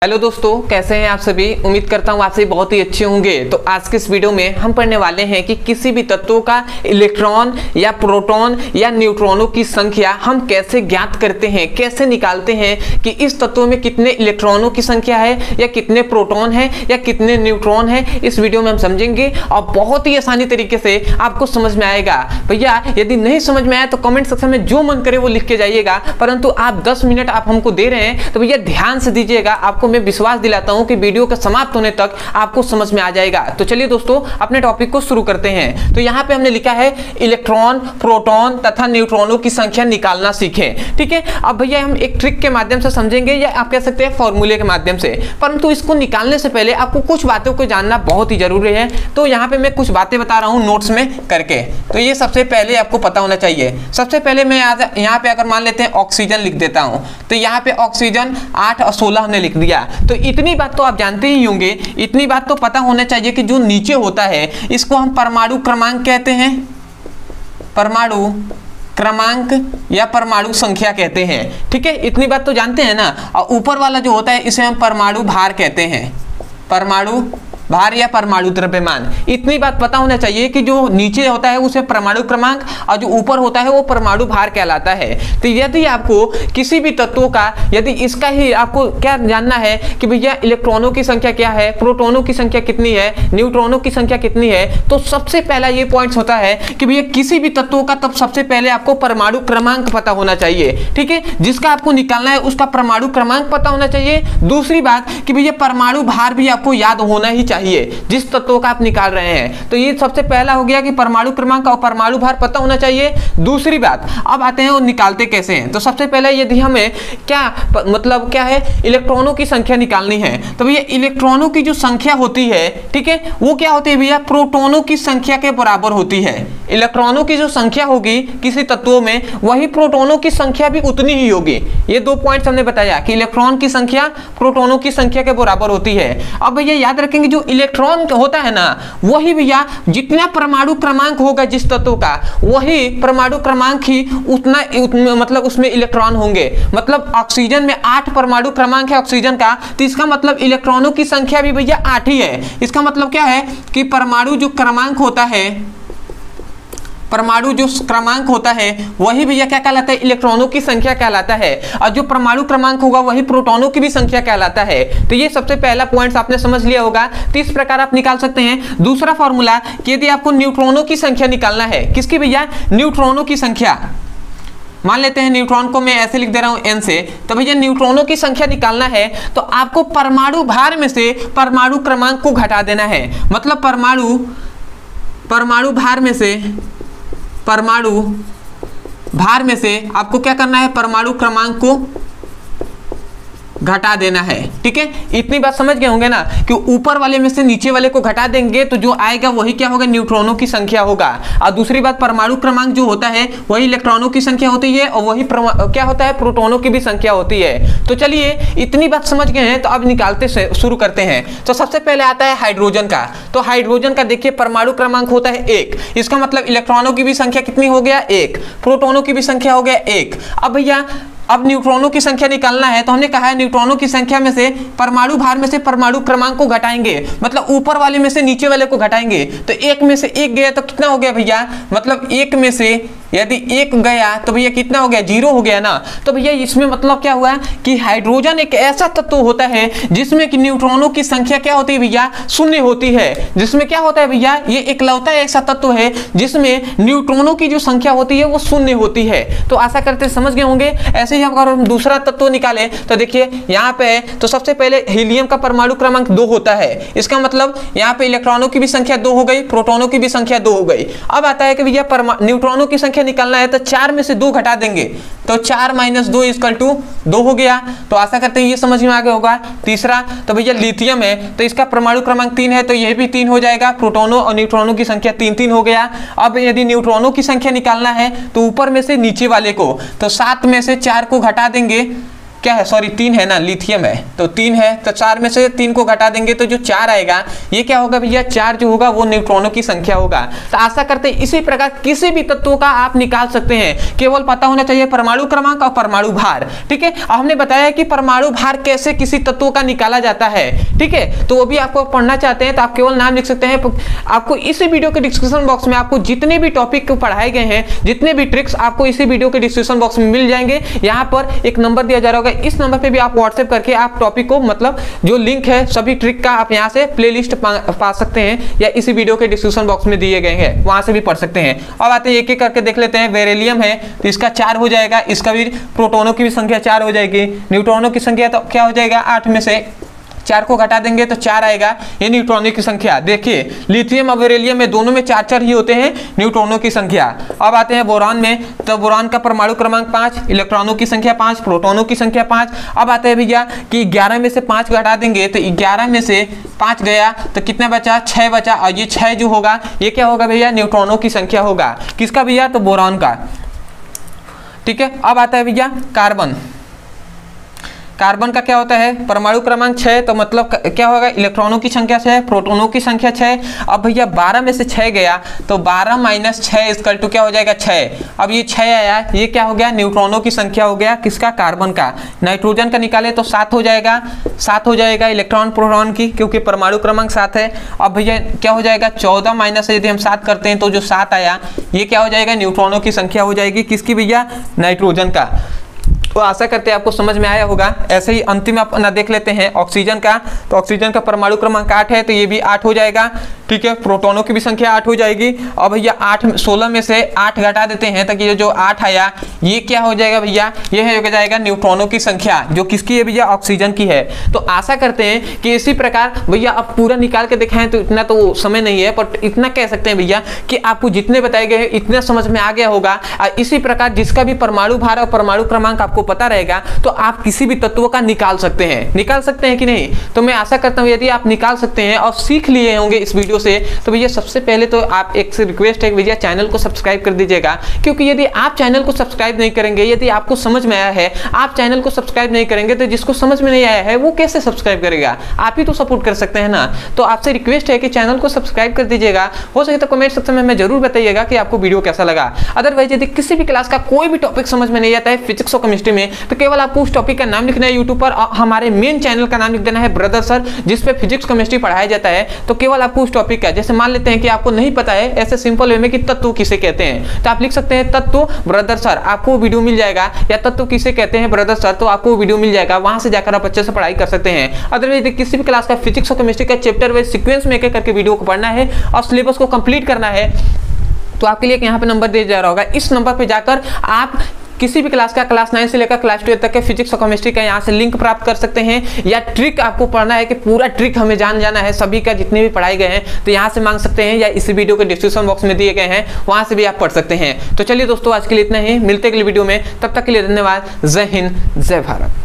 Hello दोस्तों, कैसे हैं आप सभी। उम्मीद करता हूँ आप सभी बहुत ही अच्छे होंगे। तो आज के इस वीडियो में हम पढ़ने वाले हैं कि किसी भी तत्वों का इलेक्ट्रॉन या प्रोटॉन या न्यूट्रॉनों की संख्या हम कैसे ज्ञात करते हैं, कैसे निकालते हैं कि इस तत्व में कितने इलेक्ट्रॉनों की संख्या है या कितने प्रोटॉन है या कितने न्यूट्रॉन है। इस वीडियो में हम समझेंगे और बहुत ही आसानी तरीके से आपको समझ में आएगा। भैया यदि नहीं समझ में आया तो कमेंट सेक्शन में जो मन करे वो लिख के जाइएगा, परंतु आप 10 मिनट आप हमको दे रहे हैं तो भैया ध्यान से दीजिएगा। आपको मैं विश्वास दिलाता हूं कि वीडियो के समाप्त होने तक आपको समझ में आ जाएगा। तो चलिए दोस्तों अपने टॉपिक को शुरू करते हैं। तो यहां पे हमने लिखा है इलेक्ट्रॉन, प्रोटॉन तथा न्यूट्रॉनों की संख्या निकालना सीखें। ठीक है, अब भैया हम एक ट्रिक के माध्यम से समझेंगे या आप कह सकते हैं फॉर्मूले के माध्यम से, परंतु इसको निकालने से पहले आपको कुछ बातों को जानना बहुत ही जरूरी है। तो यहां पे मैं कुछ बातें बता रहा हूं नोट्स में करके, तो ये सबसे पहले आपको पता होना चाहिए। सबसे पहले मैं यहाँ पे अगर मान लेते हैं ऑक्सीजन लिख देता हूं, तो यहाँ पे ऑक्सीजन 8 और 16 हमने लिख दिया। तो इतनी बात तो आप जानते ही होंगे, इतनी बात तो पता होना चाहिए कि जो नीचे होता है इसको हम परमाणु क्रमांक कहते हैं, परमाणु क्रमांक या परमाणु संख्या कहते हैं। ठीक है, इतनी बात तो जानते हैं ना। और ऊपर वाला जो होता है इसे हम परमाणु भार कहते हैं, परमाणु भार या परमाणु द्रव्यमान। इतनी बात पता होना चाहिए कि जो नीचे होता है उसे परमाणु क्रमांक और जो ऊपर होता है वो परमाणु भार कहलाता है। तो यदि आपको किसी भी तत्वों का यदि इसका ही आपको क्या जानना है कि भैया इलेक्ट्रॉनों की संख्या क्या है, प्रोटॉनों की संख्या कितनी है, न्यूट्रॉनों की संख्या कितनी है, तो सबसे पहला ये पॉइंट होता है कि भैया किसी भी तत्वों का तब सबसे पहले आपको परमाणु क्रमांक पता होना चाहिए। ठीक है, जिसका आपको निकालना है उसका परमाणु क्रमांक पता होना चाहिए। दूसरी बात कि भैया परमाणु भार भी आपको याद होना ही चाहिए जिस तत्वों का आप निकाल रहे हैं। तो ये सबसे पहला हो गया कि परमाणु क्रमांक और परमाणु भार पता होना चाहिए। दूसरी बात, अब आते हैं और निकालते कैसे हैं। तो सबसे पहले यदि हमें क्या मतलब क्या है, इलेक्ट्रॉनों की संख्या निकालनी है, तो भैया इलेक्ट्रॉनों की जो संख्या होती है, ठीक है, वो क्या होती है भैया, प्रोटॉनों की संख्या के बराबर होती है। इलेक्ट्रॉनों की जो संख्या होगी किसी तत्वों में वही प्रोटॉनों की संख्या भी उतनी ही होगी। ये दो पॉइंट्स हमने बताया कि इलेक्ट्रॉन की संख्या प्रोटॉनों की संख्या के बराबर होती है। अब भैया याद रखेंगे जो इलेक्ट्रॉन होता है ना, वही भैया जितना परमाणु क्रमांक होगा जिस तत्व का, वही परमाणु क्रमांक ही उतना मतलब उसमें इलेक्ट्रॉन होंगे। मतलब ऑक्सीजन में 8 परमाणु क्रमांक है ऑक्सीजन का, तो इसका मतलब इलेक्ट्रॉनों की संख्या भी भैया 8 ही है। इसका मतलब क्या है कि परमाणु जो क्रमांक होता है, परमाणु जो क्रमांक होता है वही भैया क्या कहलाता है, इलेक्ट्रॉनों की संख्या कहलाता है। और जो परमाणु क्रमांक होगा वही प्रोटॉनों की भी संख्या कहलाता है। तो ये सबसे पहला पॉइंट आपने समझ लिया होगा। तो इस प्रकार आप निकाल सकते हैं। दूसरा फॉर्मूला कि यदि आपको न्यूट्रॉनों की संख्या निकालना है, किसकी भैया, न्यूट्रॉनों की संख्या। मान लेते हैं न्यूट्रॉन को मैं ऐसे लिख दे रहा हूं n से, तो भैया न्यूट्रॉनों की संख्या निकालना है तो आपको परमाणु भार में से परमाणु क्रमांक को घटा देना है। मतलब परमाणु भार में से, परमाणु भार में से आपको क्या करना है, परमाणु क्रमांक को घटा देना है। ठीक है, इतनी बात समझ गए होंगे ना कि ऊपर वाले में से नीचे वाले को घटा देंगे तो जो आएगा वही क्या होगा, न्यूट्रॉनों की संख्या होगा। और दूसरी बात, परमाणु क्रमांक जो होता है वही इलेक्ट्रॉनों की संख्या होती है और वही क्या होता है, प्रोटॉनों की भी संख्या होती है। तो चलिए इतनी बात समझ गए हैं तो अब निकालते शुरू करते हैं। तो सबसे पहले आता है हाइड्रोजन का। तो हाइड्रोजन का देखिए परमाणु क्रमांक होता है 1, इसका मतलब इलेक्ट्रॉनों की भी संख्या कितनी हो गया, 1, प्रोटॉनों की भी संख्या हो गया 1। अब भैया अब न्यूट्रॉनों की संख्या निकालना है तो हमने कहा है न्यूट्रॉनों की संख्या में से परमाणु भार में से परमाणु क्रमांक को घटाएंगे, मतलब ऊपर वाले में से नीचे वाले को घटाएंगे। तो 1 में से 1 गया तो कितना हो गया भैया, मतलब 1 में से यदि 1 गया तो भैया कितना हो गया, 0 हो गया ना। तो भैया इसमें मतलब क्या हुआ कि हाइड्रोजन एक ऐसा तत्व होता है जिसमें कि न्यूट्रॉनों की संख्या क्या होती है भैया, 0 होती है। जिसमें क्या होता है भैया, ये इकलौता ऐसा तत्व है जिसमें न्यूट्रॉनों की जो संख्या होती है वो 0 होती है। तो आशा करते समझ गए होंगे। ऐसे ही अगर हम दूसरा तत्व निकालें तो देखिए यहाँ पे है, तो सबसे पहले हीलियम का परमाणु क्रमांक 2 होता है। इसका मतलब यहाँ पे इलेक्ट्रॉनों की भी संख्या 2 हो गई, प्रोटॉनों की भी संख्या 2 हो गई। अब आता है कि भैया न्यूट्रॉनों की संख्या निकालना है तो 4 में से 2 घटा देंगे, तो 4 - 2 = 2 हो गया। तो आशा करते हैं ये समझ में आ गया होगा। तीसरा तो भैया लिथियम है, तो इसका परमाणु क्रमांक 3 है, तो यह भी 3 हो जाएगा। प्रोटॉनों और न्यूट्रॉनों की संख्या 3 हो गया। अब यदि न्यूट्रॉनों की संख्या निकालना है तो ऊपर में से नीचे वाले को, तो 7 में से 4 को घटा देंगे, क्या है, सॉरी 3 है ना, लिथियम है तो 3 है, तो 4 में से 3 को घटा देंगे तो जो 4 आएगा ये क्या होगा भैया, 4 जो होगा वो न्यूट्रॉनों की संख्या होगा। तो आशा करते हैं इसी प्रकार किसी भी तत्वों का आप निकाल सकते हैं, केवल पता होना चाहिए परमाणु क्रमांक और परमाणु भार। ठीक है, और हमने बताया कि परमाणु भार कैसे किसी तत्वों का निकाला जाता है। ठीक है, तो वो भी आपको पढ़ना चाहते हैं तो आप केवल नाम लिख सकते हैं। आपको इसी वीडियो के डिस्क्रिप्शन बॉक्स में आपको जितने भी टॉपिक पढ़ाए गए हैं, जितने भी ट्रिक्स आपको इसी वीडियो के डिस्क्रिप्शन बॉक्स में मिल जाएंगे। यहाँ पर एक नंबर दिया जा रहा होगा, इस नंबर पे भी आप व्हाट्सएप करके आप टॉपिक को, मतलब जो लिंक है सभी ट्रिक का, आप यहाँ से प्लेलिस्ट पा सकते हैं या इसी वीडियो के डिस्क्रिप्शन बॉक्स में दिए गए हैं, वहां से भी पढ़ सकते हैं। अब आते हैं एक एक करके देख लेते हैं। बेरिलियम है तो इसका 4 हो जाएगा, इसका भी प्रोटॉनों की भी संख्या 4 हो जाएगी। न्यूट्रॉनों की संख्या तो क्या हो जाएगा, 8 में से 4 को घटा देंगे तो 4 आएगा, ये न्यूट्रॉनों की संख्या। देखिए लिथियम और बेरिलियम में दोनों में 4 ही होते हैं न्यूट्रॉनों की संख्या। अब आते हैं बोरान में, तो बोरान का परमाणु क्रमांक 5, इलेक्ट्रॉनों की संख्या 5, प्रोटॉनों की संख्या 5। अब आते हैं भैया कि 11 में से 5 घटा देंगे तो 11 में से 5 गया तो कितना बचा, 6 बचा, और ये 6 जो होगा ये क्या होगा भैया, न्यूट्रॉनों की संख्या होगा। किसका भैया, तो बोरान का। ठीक है, अब आता है भैया कार्बन। कार्बन का क्या होता है, परमाणु क्रमांक 6, तो मतलब क्या होगा, इलेक्ट्रॉनों की संख्या 6, प्रोटॉनों की संख्या 6। अब भैया 12 में से 6 गया तो 12 माइनस 6 इक्वल टू क्या हो जाएगा, 6। अब ये 6 आया, ये क्या हो गया, न्यूट्रॉनों की संख्या हो गया, किसका, कार्बन का। नाइट्रोजन का निकाले तो 7 हो जाएगा, 7 हो जाएगा इलेक्ट्रॉन प्रोटॉन की, क्योंकि परमाणु क्रमांक 7 है। अब भैया क्या हो जाएगा, 14 माइनस यदि हम 7 करते हैं तो जो 7 आया ये क्या हो जाएगा, न्यूट्रॉनों की संख्या हो जाएगी, किसकी भैया, नाइट्रोजन का। तो आशा करते हैं आपको समझ में आया होगा। ऐसे ही अंतिम अपना देख लेते हैं ऑक्सीजन का, तो ऑक्सीजन का परमाणु क्रमांक 8 है तो ये भी 8 हो जाएगा। ठीक है, प्रोटॉनों की भी संख्या 8 हो जाएगी। अब भैया 16 में से 8 घटा देते हैं ताकि ये जो 8 आया ये क्या हो जाएगा भैया, ये हो जाएगा न्यूट्रॉनों की संख्या, जो किसकी है भैया, ऑक्सीजन की है। तो आशा करते हैं कि इसी प्रकार भैया अब पूरा निकाल के दिखाएं तो इतना तो समय नहीं है, बट इतना कह सकते हैं भैया कि आपको जितने बताए गए हैं इतना समझ में आ गया होगा। इसी प्रकार जिसका भी परमाणु भार और परमाणु क्रमांक आपको पता रहेगा तो आप किसी भी तत्व का निकाल सकते हैं कि नहीं। तो मैं आशा करता हूं यदि आप निकाल सकते हैं और सीख लिए होंगे इस वीडियो से, तो भैया सबसे पहले तो आप एक से रिक्वेस्ट है भैया चैनल को सब्सक्राइब कर दीजिएगा, क्योंकि यदि आप चैनल को सब्सक्राइब नहीं करेंगे, यदि आपको समझ में आया है, आप चैनल को सब्सक्राइब नहीं करेंगे तो जिसको समझ में नहीं आया है वो कैसे सब्सक्राइब करेगा, आप ही तो सपोर्ट कर सकते हैं ना। तो आपसे रिक्वेस्ट है कि चैनल को सब्सक्राइब कर दीजिएगा, हो सके तो कमेंट सेक्शन में हमें जरूर बताइएगा कि आपको वीडियो कैसा लगा। अदरवाइज यदि किसी भी क्लास का कोई भी टॉपिक समझ में नहीं आता है फिजिक्स और केमिस्ट्री में, तो केवल आपको उस टॉपिक का नाम लिखना है यूट्यूब पर, हमारे मेन चैनल का नाम लिख देना है ब्रदर सर, जिसपे फिजिक्स केमिस्ट्री पढ़ाया जाता है। तो केवल आपको उस टॉपिक का, जैसे मान लेते हैं कि आपको नहीं पता है ऐसे सिंपल वे में कि तत्व किसे कहते हैं, तो आप लिख सकते हैं तत्व ब्रदर सर, आपको वीडियो मिल जाएगा, या तत्व किसे कहते हैं ब्रदर सर, तो आपको वीडियो मिल जाएगा, वहां से जाकर आप अच्छे से पढ़ाई कर सकते हैं। अदरवाइज किसी भी क्लास का फिजिक्स और केमिस्ट्री का चैप्टर वाइज सीक्वेंस में एक करके वीडियो को पढ़ना है और सिलेबस को कंप्लीट करना है, तो आपके लिए यहाँ पे नंबर दिया जा रहा होगा, इस नंबर पे जाकर आप किसी भी क्लास का क्लास 9 से लेकर क्लास 12 तक के फिजिक्स और केमिस्ट्री का यहाँ से लिंक प्राप्त कर सकते हैं। या ट्रिक आपको पढ़ना है कि पूरा ट्रिक हमें जाना है सभी का, जितने भी पढ़ाए गए हैं, तो यहाँ से मांग सकते हैं, या इस वीडियो के डिस्क्रिप्शन बॉक्स में दिए गए हैं वहाँ से भी आप पढ़ सकते हैं। तो चलिए दोस्तों आज के लिए इतना ही, मिलते अगले वीडियो में, तब तक के लिए धन्यवाद। जय हिंद, जय भारत।